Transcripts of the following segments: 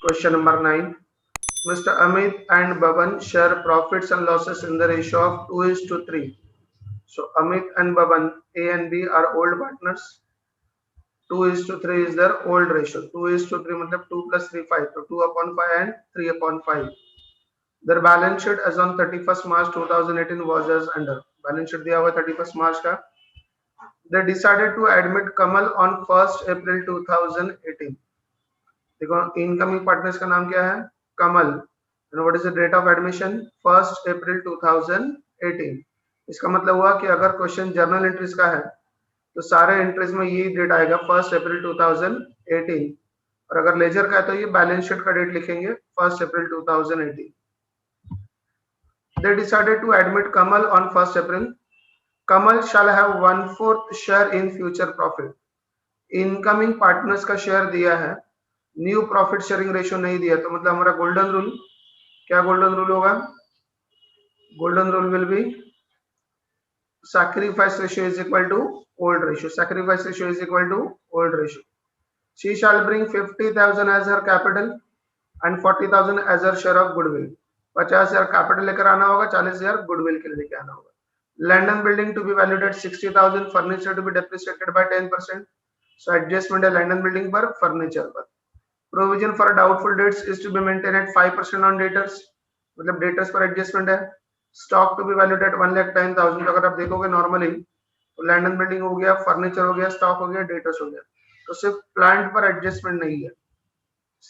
Question number 9. Mr. Amit and Bhavan share profits and losses in the ratio of 2:3. So Amit and Bhavan, A and B are old partners. 2:3 is their old ratio. 2:3 मतलब 2 plus 3 5. So 2/5 and 3/5. Their balance sheet as on 31st March 2018 was as under. Balance sheet दिया हुआ 31st March का. They decided to admit Kamal on 1st April 2018. देखो incoming partners का नाम क्या है, Kamal. And what is the date of admission, 1st April 2018. इसका मतलब हुआ कि अगर क्वेश्चन जर्नल एंट्रीज का है तो सारे एंट्रीज में यही डेट आएगा 1st अप्रैल 2018, और अगर लेजर का है तो ये बैलेंस शीट का डेट लिखेंगे 1st April 2018. They decided to admit Kamal on 1st April. Kamal shall have 1/4 share in future profit. Incoming partners का शेयर दिया है, न्यू प्रॉफिट शेयरिंग रेशियो नहीं दिया, तो मतलब हमारा गोल्डन रूल क्या, गोल्डन रूल होगा, golden rule will be sacrifice ratio is equal to old ratio. Sacrifice ratio is equal to old ratio. She shall bring 50,000 as her capital and 40,000 as her share of goodwill. 50,000 capital लेकर आना होगा, 40,000 goodwill के लिए लेकर आना होगा. Land and building to be valued at 60,000, furniture to be depreciated by 10%. So adjustment है land and building पर, फर्नीचर पर. Provision for doubtful debts is to be maintain at 5% on debtors, मतलब डेटर्स पर एडजस्टमेंट है. Stock to be valued at 1,10,000. अगर आप देखोगे normally तो लैंड एंड बिल्डिंग हो गया, फर्नीचर हो गया, स्टॉक हो गया, डेटर्स हो गया, तो सिर्फ प्लांट पर एडजस्टमेंट नहीं है,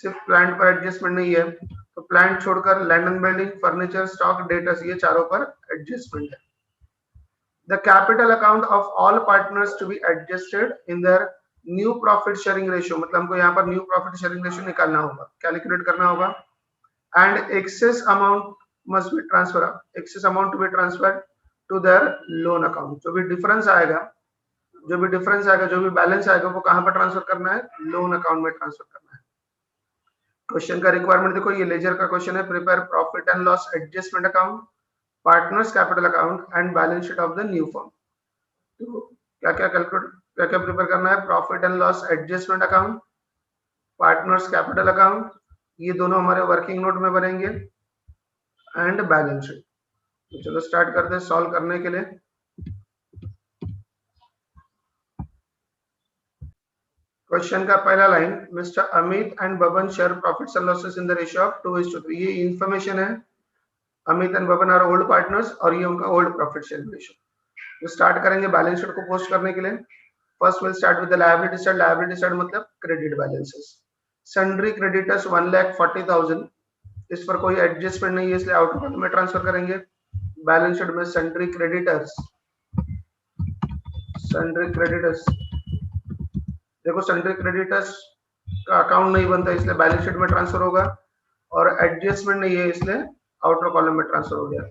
सिर्फ प्लांट पर एडजस्टमेंट नहीं है, तो प्लांट छोड़कर land and building, furniture, stock, debtors, ये चारों पर एडजस्टमेंट है. The capital account of all partners to be adjusted in their new profit sharing ratio, मतलब हमको यहाँ पर न्यू प्रॉफिट शेयरिंग रेशियो निकालना होगा, कैलकुलेट करना होगा. And excess amount must be transfer, excess amount to be transferred to their loan account. जो भी डिफरेंस आएगा, जो भी बैलेंस आएगा, वो कहाँ पर ट्रांसफर करना है, लोन अकाउंट में ट्रांसफर करना है. क्वेश्चन का रिक्वायरमेंट देखो, ये लेजर का क्वेश्चन है. Prepare profit and loss adjustment account, partners capital account and balance sheet of the new firm. तो क्या क्या कैलकुलेट, क्या क्या प्रिपेयर करना है, profit and loss adjustment account, partners capital account, ये दोनों हमारे वर्किंग नोट में बनेंगे, एंड बैलेंस शीट. तो चलो स्टार्ट करते हैं सॉल्व करने के लिए. क्वेश्चन का पहला line, mister Amit and Baban share profits and losses in the ratio of 2:3. ये इंफॉर्मेशन है, Amit and Baban are old partners और ये उनका ओल्ड प्रॉफिट शेयरिंग रेशियो. तो स्टार्ट करेंगे बैलेंस शीट को पोस्ट करने के लिए. First will start with the liability side. Liability side मतलब क्रेडिट बैलेंसेस. सन्ड्री क्रेडिटर्स 1,40,000, इस पर कोई एडजस्टमेंट नहीं है, इसलिए आउटर कॉलम में ट्रांसफर करेंगे. बैलेंस शीट में सन्ड्री क्रेडिटर्स, देखो सन्ड्री क्रेडिटर्स का अकाउंट नहीं बनता, इसलिए बैलेंस शीट में ट्रांसफर होगा, और एडजस्टमेंट नहीं है, इसलिए आउटर कॉलम में ट्रांसफर हो गया.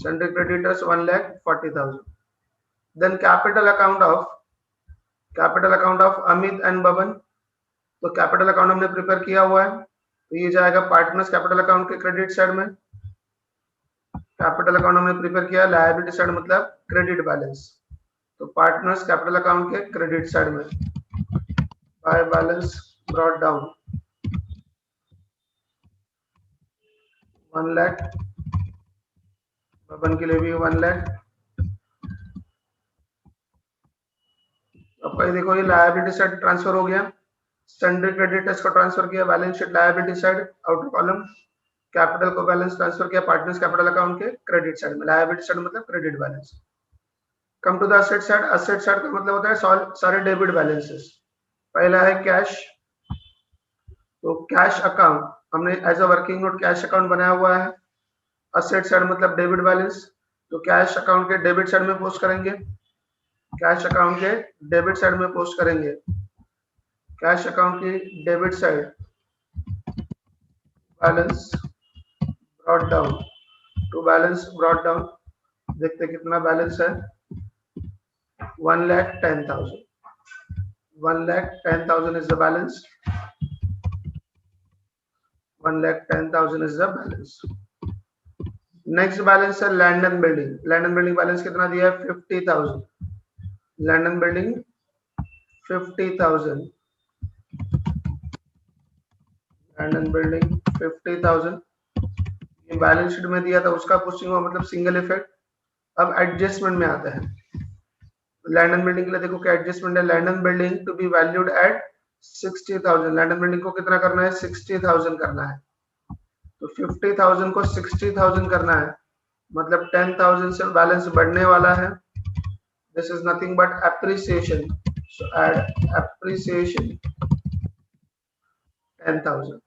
Sundry creditors 1,40,000. Then capital account of Amit and Baban. तो कैपिटल अकाउंट हमने प्रिपेयर किया हुआ है, तो ये जाएगा पार्टनर्स कैपिटल अकाउंट के क्रेडिट साइड में. कैपिटल अकाउंट हमने प्रिपेयर किया, लायबिलिटी साइड मतलब क्रेडिट बैलेंस, तो पार्टनर्स कैपिटल अकाउंट के क्रेडिट साइड में. By balance brought down 1 lakh, Baban के लिए भी 1 लाख. अब देखो ये लायबिलिटी साइड ट्रांसफर हो गया, सन्ड्री क्रेडिटर्स को ट्रांसफर किया, balance sheet liability side outer column, capital को बैलेंस ट्रांसफर किया पार्टनर्स कैपिटल अकाउंट के क्रेडिट साइड में. लायबिलिटी साइड मतलब credit balance. Come to the asset side. Asset side का मतलब होता है सारे डेबिट बैलेंसेस. पहला है कैश, तो कैश अकाउंट हमने as a working note cash account बनाया हुआ है. असेट साइड मतलब डेबिट बैलेंस, तो कैश अकाउंट के डेबिट साइड में पोस्ट करेंगे, कैश अकाउंट के डेबिट साइड में पोस्ट करेंगे. कैश अकाउंट की debit side balance brought down to balance brought down. देखते कितना बैलेंस है, 1,10,000. 1,10,000 is the balance. 1,10,000 is the balance. Next balance है land and building. Land and building balance कितना दिया है, 50,000. Land and building 50,000. Land and building 50,000, ये balance sheet में दिया था उसका पोस्टिंग हुआ, मतलब सिंगल इफेक्ट। अब एडजस्टमेंट में आता है, लैंड एंड बिल्डिंग के लिए देखो क्या एडजस्टमेंट है, land and building to be valued at 60,000, land and building को कितना करना है, 60,000 करना है। तो 50,000 को 60,000 करना है, मतलब 10,000 से बैलेंस बढ़ने वाला है। This is nothing but appreciation, so add appreciation 10,000।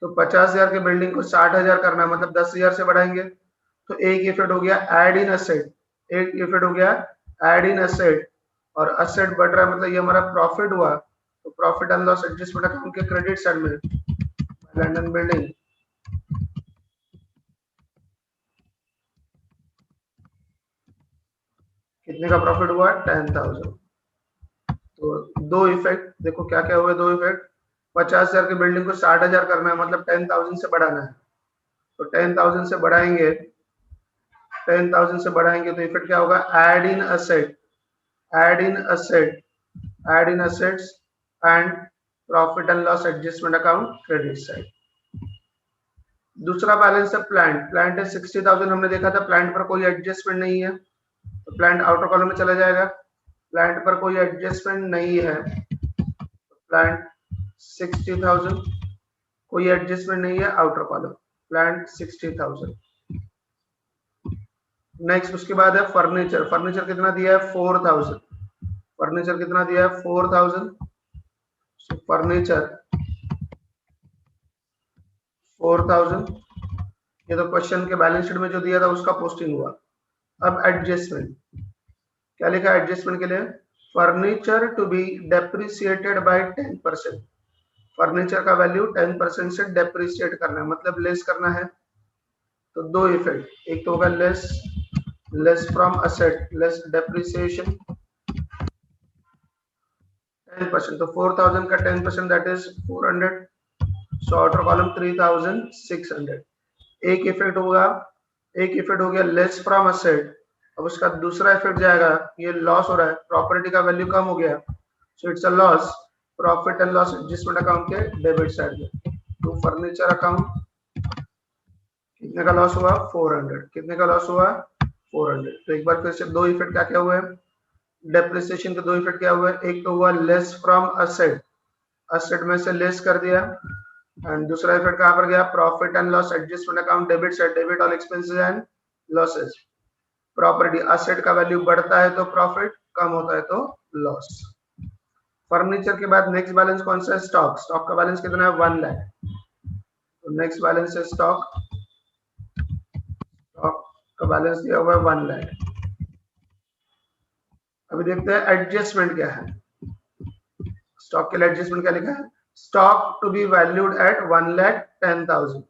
तो 50,000 के बिल्डिंग को 60,000 करना है, मतलब 10,000 से बढ़ाएंगे। तो एक इफेक्ट हो गया एड इन असेट, एक इफेक्ट हो गया एड इन असेट, और असेट बढ़ रहा है मतलब ये हमारा प्रॉफिट हुआ। तो profit and loss adjustment account के क्रेडिट साइड में लैंड एंड बिल्डिंग कितने का प्रॉफिट हुआ, 10,000। तो दो इफेक्ट देखो क्या क्या हुए, दो इफेक्ट, 50,000 की बिल्डिंग को 60,000 करना है, मतलब 10,000 से बढ़ाना है। तो 10,000 से बढ़ाएंगे, 10,000 से बढ़ाएंगे तो इफेक्ट क्या होगा, add in asset, add in asset, add in assets and profit and loss adjustment account credit side. दूसरा बैलेंस है प्लांट, प्लांट है 60,000, हमने देखा था प्लांट पर कोई एडजस्टमेंट नहीं है, तो प्लांट आउटर कॉलम में चला जाएगा, प्लांट पर कोई एडजस्टमेंट नहीं है, प्लांट 60,000, कोई एडजस्टमेंट नहीं है, आउटर कॉलम प्लांट 60,000। नेक्स्ट उसके बाद है फर्नीचर, फर्नीचर कितना दिया है, 4,000, फर्नीचर कितना दिया है, 4,000। फर्नीचर 4,000, ये तो क्वेश्चन के बैलेंस शीट में जो दिया था उसका पोस्टिंग हुआ। अब एडजस्टमेंट क्या लिखा है एडजस्टमेंट के लिए, furniture to be depreciated by 10%, furniture का वैल्यू 10% से डेप्रिसिएट करना है, मतलब लेस करना है। तो दो इफेक्ट, एक तो होगा less, less from asset, less depreciation 10%, तो 4,000 का 10% that is 400, so outer column 3,600। एक इफेक्ट होगा, एक इफेक्ट हो गया लेस फ्रॉम असेट। अब उसका दूसरा इफेक्ट जाएगा, ये लॉस हो रहा है, प्रॉपर्टी का वैल्यू कम हो गया, so it's a loss, profit and loss adjustment account के डेबिट साइड में। तो फर्नीचर अकाउंट कितने का लॉस हुआ, 400, कितने का लॉस हुआ, 400। तो एक बार फिर से दो इफेक्ट क्या क्या हुए, डेप्रिसिएशन के दो इफेक्ट क्या हुए, एक तो हुआ लेस फ्रॉम असेट, असेट में से लेस कर दिया, एंड दूसरा इफेक्ट कहां पर गया, profit and loss adjustment account debit side, debit all expenses and losses. Property asset का वैल्यू बढ़ता है तो प्रॉफिट, कम होता है तो लॉस। फर्नीचर के बाद नेक्स्ट बैलेंस कौन सा है, स्टॉक, स्टॉक का बैलेंस कितना है, 1 लाख। तो नेक्स्ट बैलेंस है स्टॉक, स्टॉक का बैलेंस दिया हुआ है 1 लाख। अभी देखते हैं एडजस्टमेंट क्या है, स्टॉक के लिए एडजस्टमेंट क्या लिखा है, stock to be valued at 1,10,000,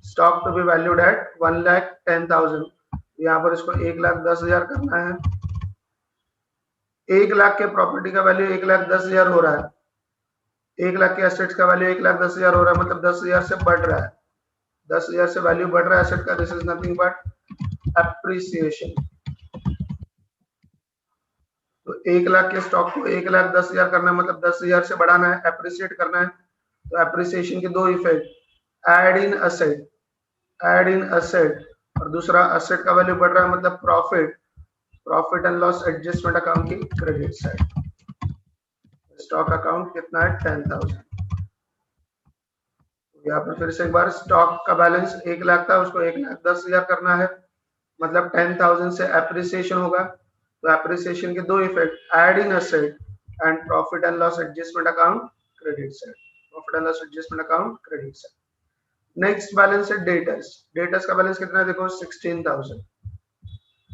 stock to be valued at 1,10,000। यहाँ पर इसको 1,10,000 करना है, 1 लाख के प्रॉपर्टी का वैल्यू 1,10,000 हो रहा है, 1 लाख के एसेट्स का वैल्यू 1,10,000 हो रहा है, मतलब 10,000 से बढ़ रहा है, 10,000 से वैल्यू बढ़ रहा है एसेट का, this is nothing but appreciation. तो 1 लाख के स्टॉक को 1,10,000 करना है, मतलब 10,000 से बढ़ाना है, एप्रिसिएट करना है। तो एप्रिसिएशन के दो effect, add in asset, add in asset, और दूसरा असेट का वैल्यू बढ़ रहा है मतलब profit, profit and loss adjustment account की क्रेडिट साइड। स्टॉक अकाउंट कितना है, 10,000। यहाँ पर फिर से एक बार स्टॉक का बैलेंस 1 लाख था, उसको 1,10,000 करना है, मतलब 10,000 से एप्रिसिएशन होगा। तो एप्रिसिएशन के दो effect, add in asset and profit and loss adjustment account credit side, profit and loss adjustment account credit side. Next balance है डेटर्स, डेटर्स का बैलेंस कितना है देखो, 16,000।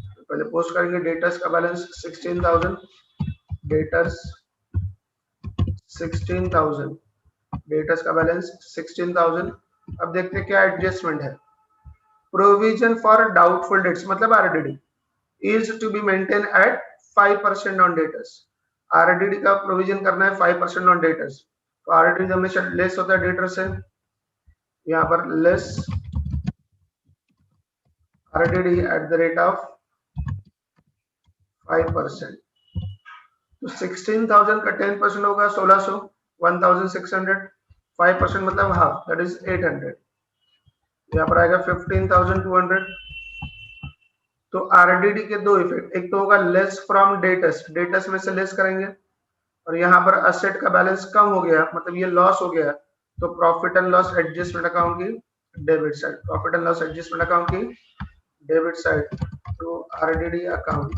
तो पहले पोस्ट करेंगे डेटर्स का बैलेंस 16,000, डेटर्स 16,000, डेटर्स का बैलेंस 16,000। अब देखते हैं क्या एडजस्टमेंट है, प्रोविजन फॉर डाउटफुल डेट्स मतलब RDD is to be maintain at 5% on debtors, RDD का प्रोविजन करना है 5% ऑन डेटर्स। तो आरडीडी हमेशा लेस होता है डेटर से, यहाँ पर less RDD at the rate of 5%। तो 16,000 का 10% होगा 1,600, 1,600, 5% मतलब हाफ, दैट इज 800। यहाँ पर आएगा 15,200। तो आरडीडी के दो इफेक्ट, एक तो होगा लेस फ्रॉम डेटस, डेटस में से लेस करेंगे, और यहाँ पर असेट का बैलेंस कम हो गया मतलब ये लॉस हो गया, तो profit and loss adjustment account की debit side, profit and loss adjustment account की debit side to RDD account.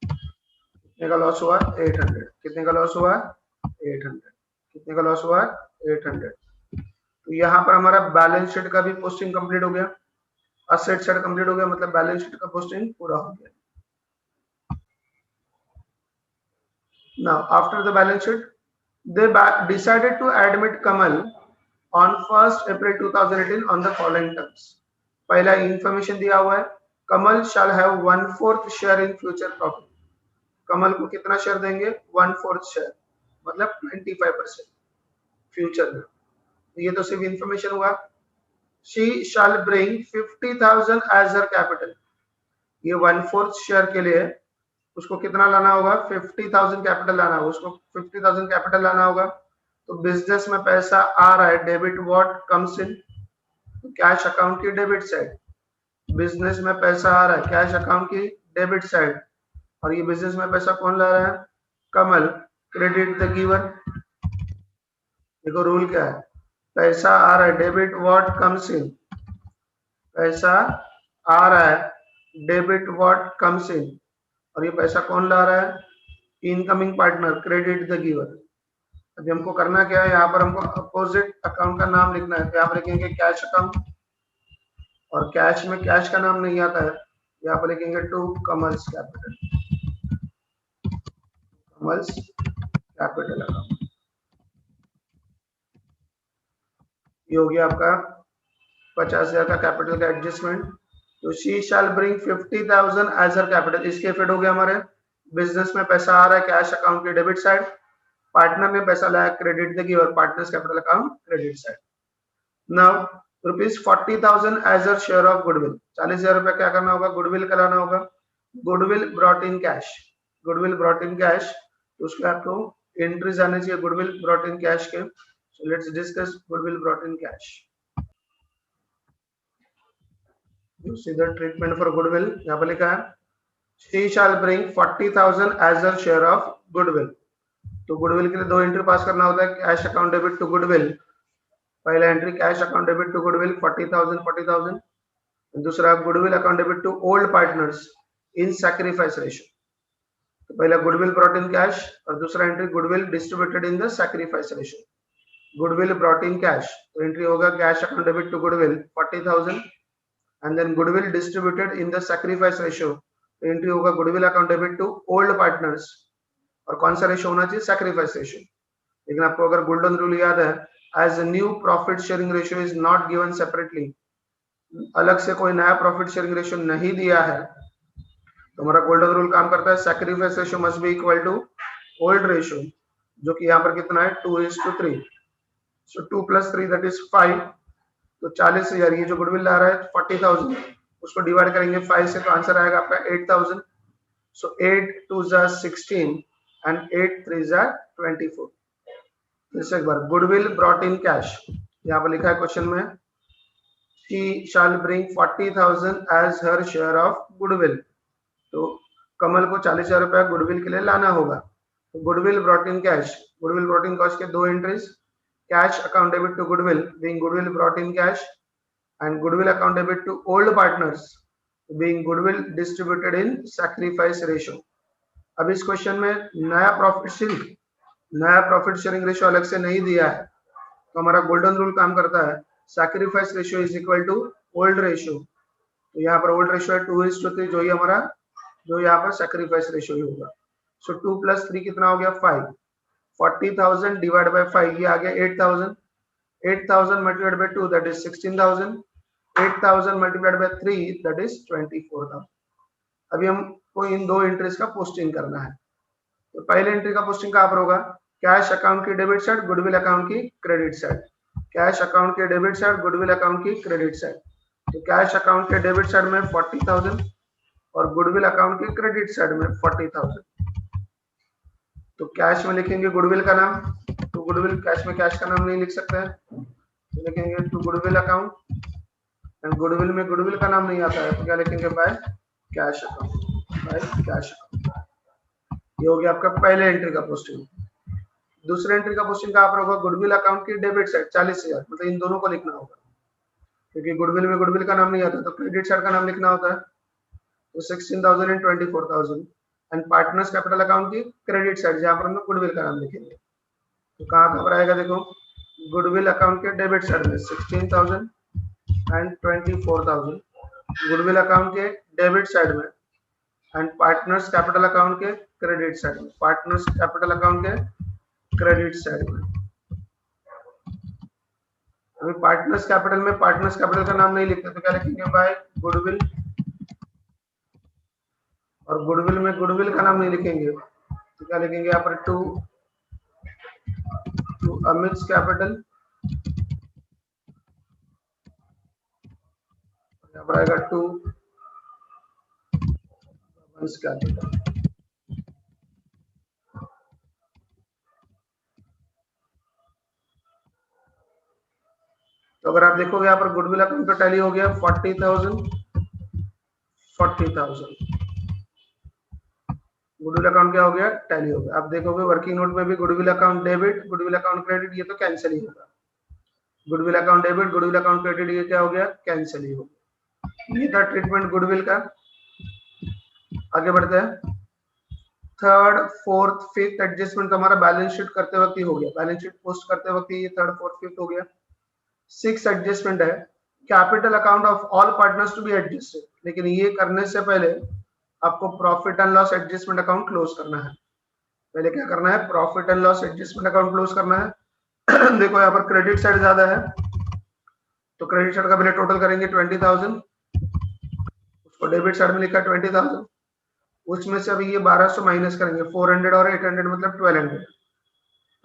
कितने का लॉस हुआ? 800। कितने का लॉस हुआ? 800। कितने का लॉस हुआ? 800। तो यहाँ पर हमारा बैलेंस शीट का भी पोस्टिंग कंप्लीट हो गया, असेट साइड कंप्लीट हो गया, मतलब बैलेंस शीट का पोस्टिंग पूरा हो गया। Now, after the balance sheet, they decided to admit Kamal on 1st April 2018 on the following terms. पहला इंफॉर्मेशन दिया हुआ है, कमल shall have 1/4 share in future profit. कमल को कितना शेयर देंगे? 1/4 शेयर, मतलब 25% फ्यूचर में। ये तो सिर्फ इंफॉर्मेशन हुआ। She shall bring 50,000 as her capital. ये 1/4 शेयर के लिए उसको कितना लाना होगा? 50,000 कैपिटल लाना होगा, उसको 50,000 कैपिटल लाना होगा। तो बिजनेस में पैसा आ रहा है, debit what comes in, cash account की डेबिट साइड। बिजनेस में पैसा आ रहा है, कैश अकाउंट की डेबिट साइड, और ये बिजनेस में पैसा कौन ला रहा है? कमल। Credit the giver. देखो रूल क्या है, पैसा आ रहा है, डेबिट व्हाट कम्स इन, पैसा आ रहा है, डेबिट व्हाट कम्स इन, और ये पैसा कौन ला रहा है? Incoming partner, credit the giver. अभी हमको करना क्या है, यहाँ पर हमको अपोजिट अकाउंट का नाम लिखना है। तो यहाँ पर लिखेंगे कैश अकाउंट, और कैश में कैश का नाम नहीं आता है, यहाँ पर लिखेंगे to Kamal's capital, Kamal's capital account. ये हो गया आपका 50,000 का कैपिटल का एडजस्टमेंट। तो she shall bring 50,000 as her capital, इसके फिट हो गया हमारे बिजनेस में पैसा आ रहा है, कैश अकाउंट की डेबिट साइड, पार्टनर ने पैसा लाया, credit the giver, partners capital account credit side. Now rupees 40,000 as a share of goodwill, 40,000 रुपया क्या करना होगा? गुडविल का लाना होगा। Goodwill brought in cash, goodwill brought in cash, तो उसके आपको एंट्रीज आने चाहिए गुडविल ब्रॉट इन कैश के। So let's discuss goodwill brought in cash. You see the treatment for goodwill, यहाँ पर लिखा है she shall bring 40,000 as her share of goodwill। तो गुडविल के लिए दो एंट्री पास करना होता है, cash account debit to goodwill. पहला entry cash account debit to goodwill 40,000, दूसरा goodwill account debit to old partners in sacrifice ratio. तो पहला गुडविल ब्रॉट इन कैश, और दूसरा entry goodwill distributed in the sacrifice ratio. Goodwill brought in cash, तो entry होगा cash account debit to goodwill 40,000, and then goodwill distributed in the sacrifice ratio, तो entry होगा goodwill account debit to old partners, और कौन सा ratio होना चाहिए? sacrifice ratio। लेकिन आपको अगर गोल्डन रूल याद है, as a new profit sharing ratio is not given separately, अलग से कोई नया प्रॉफिट शेयरिंग रेशियो नहीं दिया है, तो हमारा गोल्डन रूल काम करता है, sacrifice ratio must be equal to old ratio, जो कि यहाँ पर कितना है? 2:3। so 2 + 3 that is 5। तो 40,000, ये जो गुडविल ला रहा है 40,000, उसको डिवाइड करेंगे 5 से, तो आंसर आएगा आपका 8,000। सो 8 2 16 एंड 8 3 24। फिर से एक बार, गुडविल ब्रॉट इन कैश, यहाँ पर लिखा है क्वेश्चन में she shall bring 40,000 as her share of goodwill। तो कमल को 40,000 रुपया गुडविल के लिए लाना होगा। तो goodwill brought in cash, goodwill brought in cash के दो entries, cash account debit to goodwill being goodwill brought in cash, and goodwill account debit to old partners being goodwill distributed in sacrifice ratio। अब इस question में नया profit sharing ratio अलग से नहीं दिया है, तो हमारा गोल्डन रूल काम करता है, sacrifice ratio is equal to old ratio. तो यहाँ पर ओल्ड रेशियो है 2:3, जो ही हमारा, जो यहाँ पर सैक्रिफाइस रेशियो ही होगा। सो 2 + 3 कितना हो गया? 5। 40,000 डिवाइड बाय 5, ये आ गया 8,000। 8,000 multiplied by 2 that is 16,000। 8,000 multiplied by 3 that is 24,000। अभी हमको इन दो एंट्रीज का पोस्टिंग करना है। तो पहले एंट्री का पोस्टिंग कहाँ पर होगा? कैश अकाउंट की डेबिट साइड, गुडविल अकाउंट की क्रेडिट साइड। कैश अकाउंट के डेबिट साइड, गुडविल अकाउंट की क्रेडिट साइड। तो कैश अकाउंट के डेबिट साइड में 40,000 और गुडविल अकाउंट के क्रेडिट साइड में 40,000। तो कैश में लिखेंगे गुडविल का नाम, तो गुडविल, कैश में कैश का नाम नहीं लिख सकते हैं, तो लिखेंगे to goodwill account, and goodwill में गुडविल का नाम नहीं आता है, तो क्या लिखेंगे by cash account, by cash account. ये हो गया आपका पहले एंट्री का पोस्टिंग। दूसरे एंट्री का पोस्टिंग कहाँ पर होगा, गुडविल अकाउंट की डेबिट साइड 40,000, मतलब इन दोनों को लिखना होगा, क्योंकि गुडविल में गुडविल का नाम नहीं आता, तो क्रेडिट साइड का नाम लिखना होता है, तो 16,000 and 24,000, and partners capital account की क्रेडिट साइड जहां पर हम लोग गुडविल का नाम लिखेंगे, तो कहाँ पर आएगा, देखो गुडविल अकाउंट के डेबिट साइड में 16,000 एंड 24,000, गुडविल अकाउंट के डेबिट साइड में, एंड पार्टनर्स कैपिटल अकाउंट के क्रेडिट साइड में, पार्टनर्स कैपिटल अकाउंट के क्रेडिट साइड में। अभी पार्टनर्स कैपिटल में पार्टनर्स कैपिटल का नाम नहीं लिखते, तो क्या लिखेंगे बाय गुडविल, और गुडविल में गुडविल का नाम नहीं लिखेंगे, तो क्या लिखेंगे यहाँ पर टू अमित कैपिटल, यहाँ पर आएगा टू कैपिटल। तो अगर आप देखोगे यहाँ पर गुडविल अकाउंट का टैली हो गया 40,000, गुडविल अकाउंट क्या हो गया, टैली हो गया। आप देखोगे वर्किंग नोट में भी goodwill account debit, goodwill account credit, ये तो कैंसिल ही होगा, goodwill account debit, goodwill account credit, ये क्या हो गया, कैंसिल ही हो गया। ये था ट्रीटमेंट गुडविल का। आगे बढ़ते हैं, थर्ड फोर्थ फिफ्थ एडजस्टमेंट तो हमारा बैलेंस शीट करते वक्त ही हो गया, बैलेंस शीट पोस्ट करते वक्त ही ये थर्ड फोर्थ फिफ्थ हो गया। सिक्स एडजस्टमेंट है, capital account of all partners to be adjusted, लेकिन ये करने से पहले आपको profit and loss adjustment account close करना है। पहले क्या करना है, profit and loss adjustment account close करना है। देखो यहाँ पर क्रेडिट साइड ज्यादा है, तो क्रेडिट साइड का पहले टोटल करेंगे 20,000, उसको डेबिट साइड में लिखा 20,000, उसमें से अभी ये 1200 माइनस करेंगे, 400 और 800 मतलब 1200,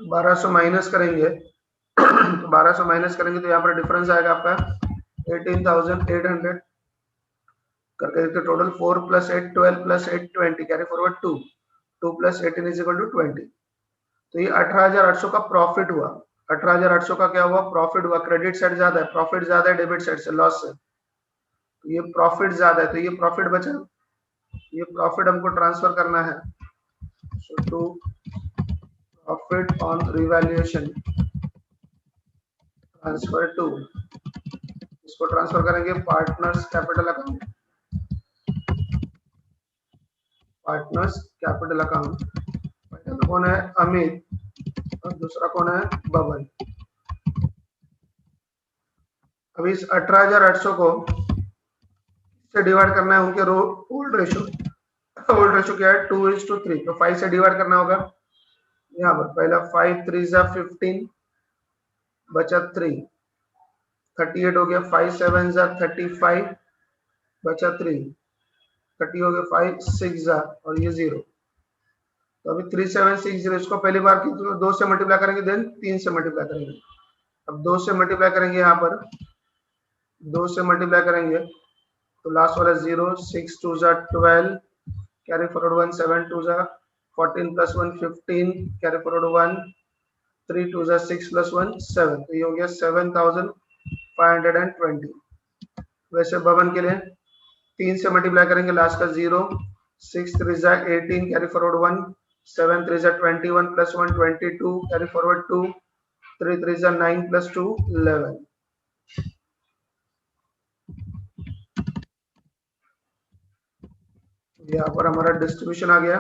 1200 माइनस करेंगे, तो 1200 माइनस करेंगे तो यहाँ पर डिफरेंस आएगा आपका 18,800 करके देखते, टोटल 4 + 8 12 + 8 20, कैरी फॉरवर्ड 2 + 18 = 20, तो ये 18,800 का प्रॉफिट हुआ। 18,800 का क्या हुआ, प्रॉफिट हुआ। क्रेडिट साइड ज्यादा है, प्रॉफिट ज्यादा है डेबिट साइड से, लॉस से, तो ये प्रॉफिट ज्यादा है, तो ये प्रॉफिट बचा, ये प्रॉफिट हमको ट्रांसफर करना है, so to profit on revaluation transfer to, इसको ट्रांसफर करेंगे partners capital account, partners capital account. पहला कौन है, अमित, और दूसरा कौन है, बबन। अब इस 18,800 को से डिवाइड करना है, उनके ओल्ड रेशो, ओल्ड रेशो क्या है 2:3, तो 5 से डिवाइड करना होगा। यहाँ पर पहला 5 3 = 15 बचा 3, 38 हो गया, 5 7 = 35 बचा 3, 30 हो गया, 5 6 और ये 0, तो अभी 3760, इसको पहली बार की 2 से मल्टीप्लाई करेंगे, देन 3 से मल्टीप्लाई करेंगे। अब 2 से मल्टीप्लाई करेंगे, यहाँ पर 2 से मल्टीप्लाई करेंगे तो लास्ट वाला 0, 6 2 = 12, कैरी फॉरवर्ड 1, 7 2 = 14 + 1 15, कैरी फॉरवर्ड 1, 3 2 = 6 + 1 7, तो ये हो गया 7,520। वैसे बबन के लिए 3 से मल्टीप्लाई करेंगे, लास्ट का 0, 6 3 = 18, कैरी फॉरवर्ड 1, 7 3 = 21 + 1 22, कैरी फॉरवर्ड 2, 3 3 = 9 + 2 11। यहाँ पर हमारा डिस्ट्रीब्यूशन आ गया।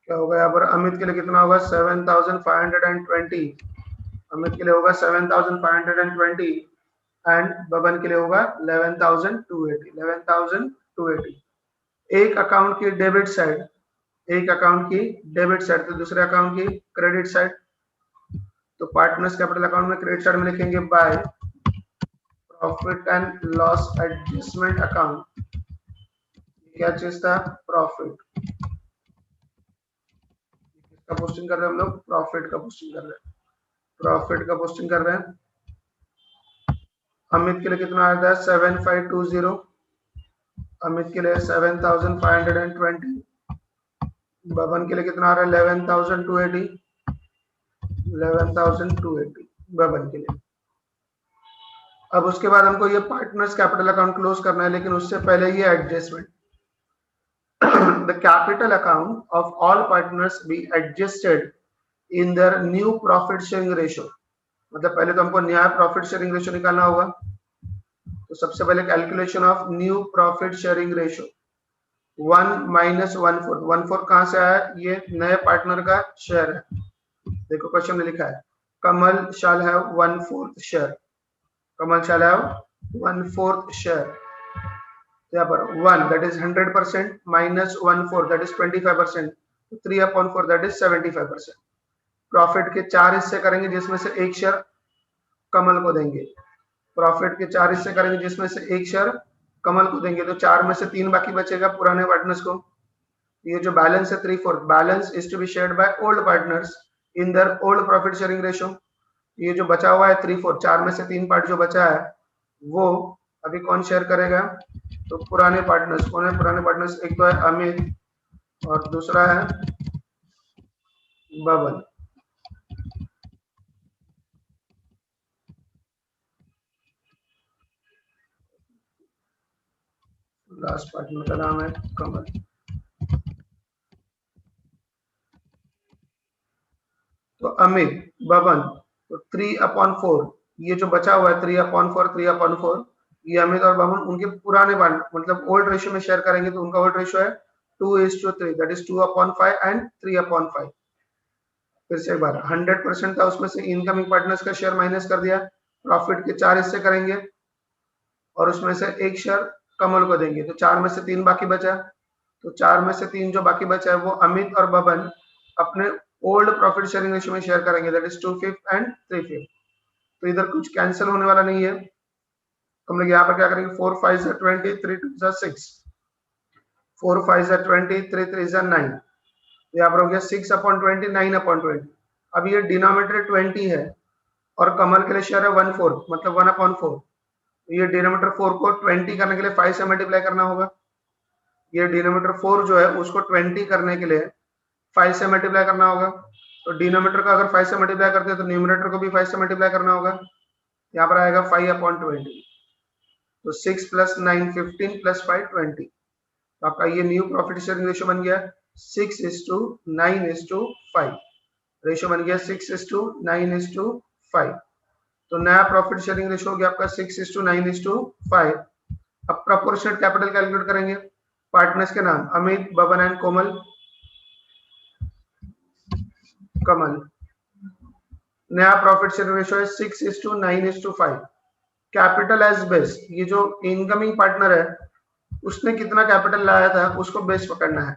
क्या होगा यहाँ पर, अमित के लिए कितना होगा 7,520, अमित के लिए होगा 7,520, एंड बबन के लिए होगा 11,280। एक अकाउंट की डेबिट साइड, एक अकाउंट की डेबिट साइड, तो दूसरे अकाउंट की क्रेडिट साइड, तो पार्टनर्स कैपिटल अकाउंट में क्रेडिट साइड में लिखेंगे by profit and loss adjustment account. क्या चीज था, प्रॉफिट, किसका पोस्टिंग कर रहे हैं हम लोग, प्रॉफिट का पोस्टिंग कर रहे हैं, प्रॉफिट का पोस्टिंग कर रहे हैं। अमित के लिए कितना आया था 7520, अमित के लिए 7,520, बबन के लिए कितना आ रहा है 11,280 बबन के लिए। अब उसके बाद हमको ये पार्टनर्स कैपिटल अकाउंट क्लोज करना है, लेकिन उससे पहले ये adjustment the capital account of all partners be adjusted in their new profit sharing ratio। मतलब पहले तो हमको नया प्रॉफिट शेयरिंग रेशियो निकालना होगा। तो सबसे पहले calculation of new profit sharing ratio 1 minus 1/4। 1/4 कहां से आया? ये नए पार्टनर का शेयर है। देखो क्वेश्चन में लिखा है Kamal shall have 1/4 share. Kamal shall have 1/4 share. यहाँ पर 1 that is 100% minus 1/4 that is 25%, 3/4 that is 75%। Profit के 4 हिस्से करेंगे जिसमें से एक शेयर कमल को देंगे। प्रॉफिट के 4 हिस्से करेंगे जिसमें से एक शेयर कमल को देंगे, तो 4 में से 3 बाकी बचेगा पुराने पार्टनर्स को। ये जो बैलेंस है 3/4 balance is to be shared by old partners in their old profit sharing ratio. ये जो बचा हुआ है 3/4, 4 में से 3 पार्ट जो बचा है वो अभी कौन शेयर करेगा? तो पुराने पार्टनर्स। कौन है पुराने पार्टनर्स? एक तो है अमित और दूसरा है बबन। लास्ट पार्टनर का नाम है कमल। तो अमित बबन तो 3/4 ये जो बचा हुआ है 3/4 ये अमित और बबन उनके पुराने मतलब ओल्ड रेशियो में शेयर करेंगे। तो उनका ओल्ड रेशियो है 2:3 दैट इज 2/5 एंड 3/5। फिर से एक बार 100% था, उसमें से इनकमिंग पार्टनर्स का शेयर माइनस कर दिया। प्रॉफिट के 4 हिस्से करेंगे और उसमें से एक शेयर कमल को देंगे, तो 4 में से 3 बाकी बचा। तो 4 में से 3 जो बाकी बचा है वो अमित और बबन अपने ओल्ड प्रॉफिट शेयरिंग रेशियो में शेयर करेंगे दैट इज 2/5 एंड 3/5। तो इधर कुछ कैंसिल होने वाला नहीं है। तो हम लोग यहाँ पर क्या करेंगे 4 5 20 3 2 6 4 5 20 3 3 9। यहाँ पर हो गया 6/20 9/20। अब ये डिनोमिनेटर 20 है और कमल के लिए शेयर है 1/4 मतलब 1/4। ये डिनोमिनेटर 4 को 20 करने के लिए 5 से मल्टीप्लाई करना होगा। ये डिनोमिनेटर 4 जो है उसको 20 करने के लिए 5 से मल्टीप्लाई करना होगा। तो डिनोमिनेटर का अगर 5 से मल्टीप्लाई करते हैं तो न्यूमरेटर को भी 5 से मल्टीप्लाई करना होगा। यहाँ पर आएगा 5/20। तो 6 + 9 15 + 5 20। तो आपका ये न्यू प्रॉफिट शेयरिंग रेशियो बन गया 6:9:5। रेशियो बन गया 6:9:5। तो नया प्रॉफिट शेयरिंग रेशियो हो गया आपका 6:9:5। अब प्रोपोर्शनेट कैपिटल कैलकुलेट करेंगे। पार्टनर्स के नाम अमित बबन एंड कोमल कमल। नया प्रॉफिट शेयरिंग रेशियो है 6:9:5। कैपिटल एज बेस, ये जो इनकमिंग पार्टनर है उसने कितना कैपिटल लाया था उसको बेस पकड़ना है।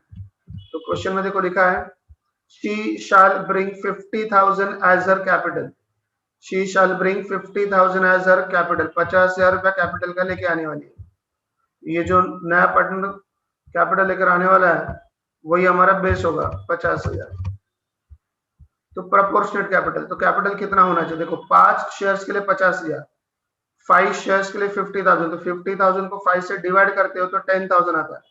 तो क्वेश्चन में देखो लिखा है she shall bring 50,000 as her capital। she shall bring 50,000 as her capital। 50,000 रुपया कैपिटल का लेके आने वाली है। ये जो नया पार्टनर कैपिटल लेकर आने वाला है वही हमारा बेस होगा 50,000। तो प्रोपोर्शनेट कैपिटल, तो कैपिटल कितना होना चाहिए? देखो 5 शेयर्स के लिए 50,000, 5 शेयर्स के लिए 50,000। तो 50,000 को 5 से डिवाइड करते हो तो 10,000 आता है।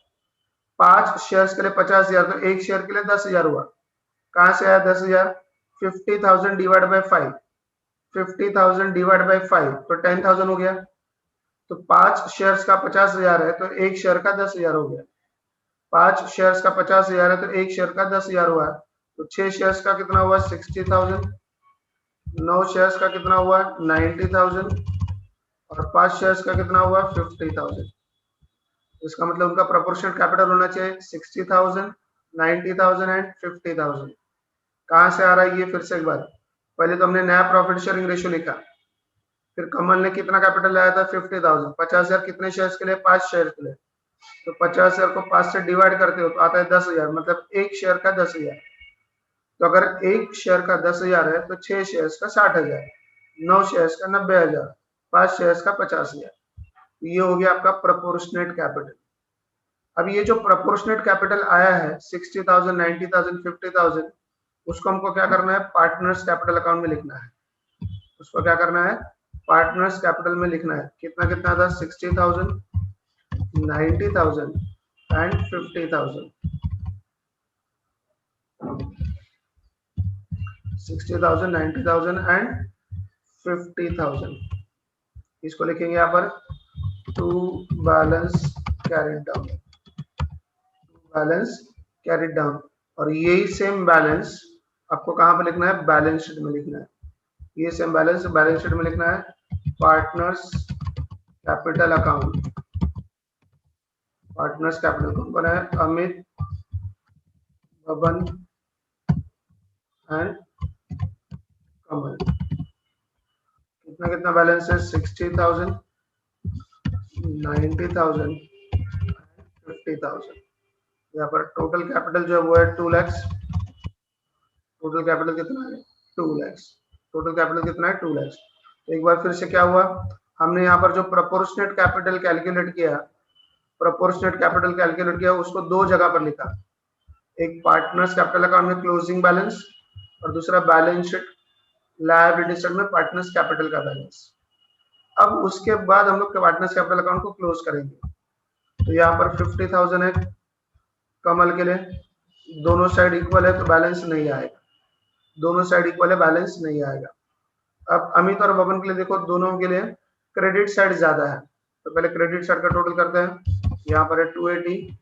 5 शेयर्स के लिए 50,000 तो एक शेयर के लिए 10,000 हुआ। कहां से आया 10,000? 50,000 डिवाइड बाय 5, 50,000 डिवाइड बाय 5 तो 10,000 हो गया। तो 5 शेयर्स का 50,000 है तो एक शेयर का 10,000 हो गया। 5 शेयर्स का 50,000 है तो एक शेयर का 10,000 हुआ। तो 6 शेयर्स का कितना हुआ 60,000, 9 शेयर्स का कितना हुआ 90,000 और 5 शेयर्स का कितना हुआ 50,000। इसका मतलब उनका प्रोपोर्शनल कैपिटल होना चाहिए 60,000, 90,000 एंड 50,000। कहां से आ रहा है ये? फिर से एक बार, पहले तो हमने नया प्रॉफिट शेयरिंग रेशियो लिखा, फिर कमल ने कितना कैपिटल लाया था 50,000। 50,000 कितने शेयर्स के लिए? 5 शेयर के लिए। तो 50,000 को 5 से डिवाइड करते हो तो आता है 10,000 मतलब एक शेयर का 10,000। तो अगर एक शेयर का 10,000 है तो 6 शेयर्स का 60,000, 9 शेयर्स का 90,000, 5 शेयर्स का 50,000। ये हो गया आपका प्रोपोर्शनेट कैपिटल। अब ये जो प्रोपोर्शनेट कैपिटल आया है 60,000, 90,000, 50,000, उसको हमको क्या करना है? पार्टनर्स कैपिटल अकाउंट में लिखना है। उसको क्या करना है? पार्टनर्स कैपिटल में लिखना है। कितना कितना था? 60,000, 90,000 एंड 50,000। 60,000, 90,000 एंड 50,000। इसको लिखेंगे यहाँ पर to balance carried down, balance carried down. और यही सेम बैलेंस आपको कहाँ पर लिखना है, बैलेंस शीट में लिखना है। ये सेम बैलेंस बैलेंस शीट में लिखना है partners capital account. Partners capital कौन कौन है, अमित, बबन एंड कमल। कितना कितना बैलेंस है, 60,000, 90,000, 50,000। यहाँ पर टोटल कैपिटल जो है वो है 2 लाख। टोटल कैपिटल कितना है, 2 लाख। टोटल कैपिटल कितना है, 2 लाख। एक बार फिर से क्या हुआ, हमने यहाँ पर जो प्रोपोर्शनेट कैपिटल कैलकुलेट किया, प्रोपोर्शनेट कैपिटल कैलकुलेट किया उसको दो जगह पर लिखा। एक पार्टनर्स कैपिटल अकाउंट में क्लोजिंग बैलेंस और दूसरा बैलेंस शीट लायबिलिटी साइड में पार्टनर्स कैपिटल का बैलेंस। अब उसके बाद हम लोग पार्टनर्स कैपिटल अकाउंट को क्लोज करेंगे। तो यहाँ पर 50,000 है कमल के लिए, दोनों साइड इक्वल है तो बैलेंस नहीं आएगा, दोनों साइड इक्वल है बैलेंस नहीं आएगा। अब अमित और बबन के लिए देखो, दोनों के लिए क्रेडिट साइड ज्यादा है, तो पहले क्रेडिट साइड का टोटल करते हैं। यहाँ पर है 280,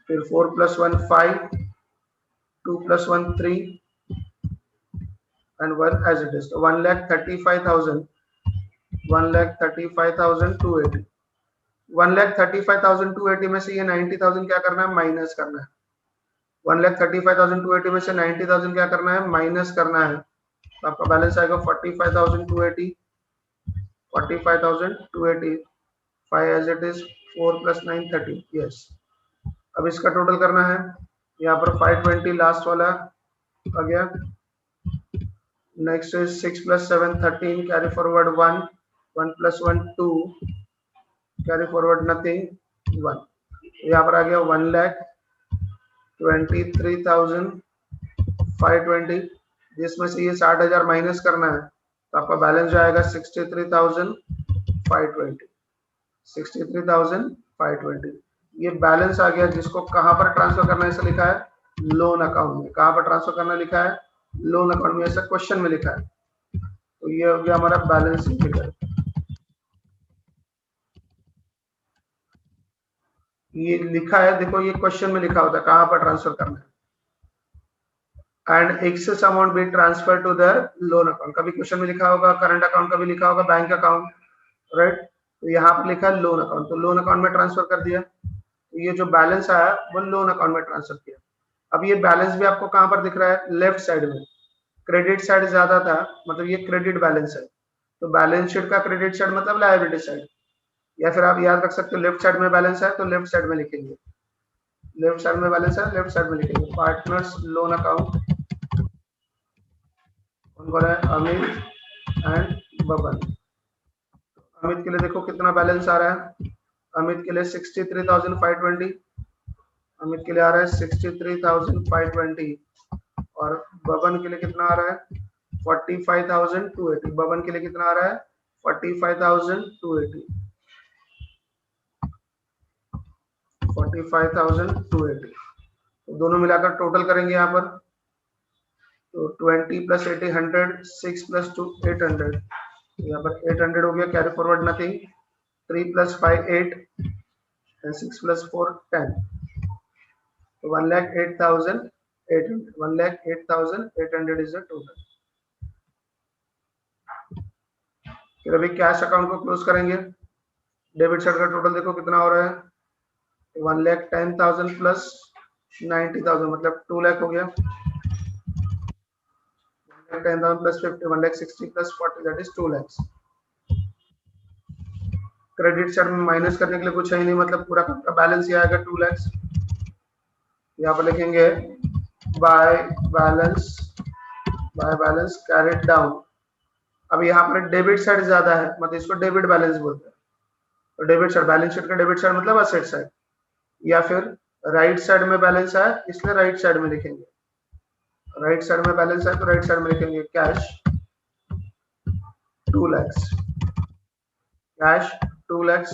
फिर 4 + 1 5, 2 + 1 3 and 1 as it is। तो 1,35,000, 1,35,280। 1,35,280 में से ये 90,000 क्या करना है, माइनस करना है। 1,35,280 में से 90,000 क्या करना है, माइनस करना है। तो आपका बैलेंस आएगा 45,280, 45,280, 5 as it is, 4 + 9 30। यस, अब इसका टोटल करना है। यहाँ पर 520 लास्ट वाला आ गया। Next is 6 + 7 13, carry forward 1, 1 + 1 2, carry forward nothing 1। यहाँ पर आ गया 1,23,520, जिसमें से ये 60,000 माइनस करना है। तो आपका बैलेंस जो आएगा 63,520, 63,520। ये बैलेंस आ गया, जिसको कहाँ पर ट्रांसफर करना है, ऐसा लिखा है लोन अकाउंट में। कहाँ पर ट्रांसफर करना लिखा है, लोन अकाउंट में, ऐसा क्वेश्चन में लिखा है। तो ये हो गया हमारा बैलेंस फिगर। ये लिखा है, देखो ये क्वेश्चन में लिखा होता है कहाँ पर ट्रांसफर करना है। And excess amount be transfer to their loan account. कभी क्वेश्चन में लिखा होगा करंट अकाउंट, कभी लिखा होगा बैंक अकाउंट, राइट। तो यहाँ पर लिखा है लोन अकाउंट, तो लोन अकाउंट में ट्रांसफर कर दिया। तो ये जो बैलेंस आया वो लोन अकाउंट में ट्रांसफर किया। अब ये बैलेंस भी आपको कहाँ पर दिख रहा है, लेफ्ट साइड में। क्रेडिट साइड ज्यादा था, मतलब ये क्रेडिट बैलेंस है, तो बैलेंस शीट का क्रेडिट साइड मतलब लायबिलिटी साइड। या फिर आप याद रख सकते हो लेफ्ट साइड में बैलेंस है तो लेफ्ट साइड में लिखेंगे, लेफ्ट साइड में बैलेंस है लेफ्ट साइड में लिखेंगे। पार्टनर्स लोन अकाउंट, कौन कौन है, अमित एंड बबन। अमित के लिए देखो कितना बैलेंस आ रहा है, अमित के लिए 63,520, अमित के लिए आ रहा है 63,520। और बबन के लिए कितना आ रहा है, 45,280। बबन के लिए कितना आ रहा है, 45,280, 45,280। तो दोनों मिलाकर टोटल करेंगे यहाँ पर, तो 20 + 80 100, 6 + 2 800। यहाँ पर 800 हो गया, कैरी फॉरवर्ड नथिंग, 3 + 5 8 and 6 + 4 10। तो 1,08,800, 1,08,800 इज द टोटल। फिर अभी कैश अकाउंट को क्लोज करेंगे। डेबिट साइड का टोटल देखो कितना हो रहा है, 1,10,000 + 90,000 मतलब 2 लाख हो गया। 1,10,000 + 50, 1,60,000 + 40 that is 2 lakh. Credit side में माइनस करने के लिए कुछ है ही नहीं, मतलब पूरा का बैलेंस ही आएगा 2 लाख। यहाँ पर लिखेंगे बाय बैलेंस कैरिड डाउन। अब यहाँ पर डेबिट साइड ज्यादा है, मतलब इसको डेबिट बैलेंस बोलते हैं। तो डेबिट साइड, बैलेंस शीट का डेबिट साइड मतलब असेट साइड। या फिर राइट साइड में बैलेंस है इसलिए राइट साइड में लिखेंगे, राइट साइड में बैलेंस है तो राइट साइड में लिखेंगे कैश 2 लाख, कैश 2 लाख।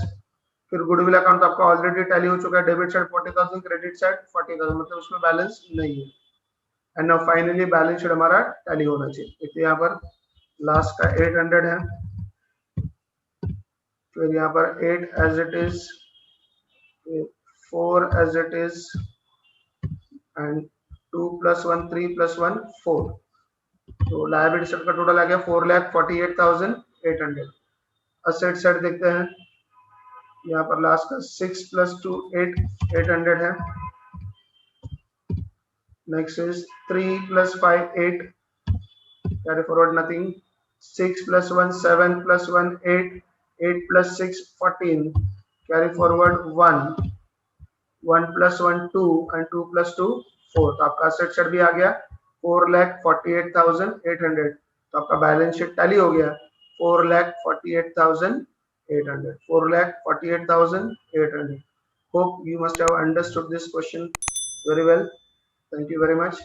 फिर गुडविल अकाउंट आपका ऑलरेडी टैली हो चुका है, डेबिट साइड 40,000, क्रेडिट साइड 40,000, मतलब उसमें बैलेंस नहीं है। And now finally balance sheet हमारा टैली होना चाहिए। तो यहाँ पर लास्ट का 800 है, फिर यहाँ पर 8 as it is, 4 as it is, and 2 + 1 3 + 1 4। तो लायबिलिटी साइड का टोटल आ गया 4,48,800। असेट साइड देखते हैं, यहाँ पर लास्ट का 6 + 2 8 800 है। Next is 3 + 5 8, carry forward nothing. 6 + 1 7 + 1 8 8 + 6 14, carry forward 1 1 + 1 2 and 2 + 2 4। तो आपका असेट साइड भी आ गया 4,48,800। तो आपका बैलेंस शीट टैली हो गया 4,48,800, 4,48,800। Hope you must have understood this question very well. Thank you very much.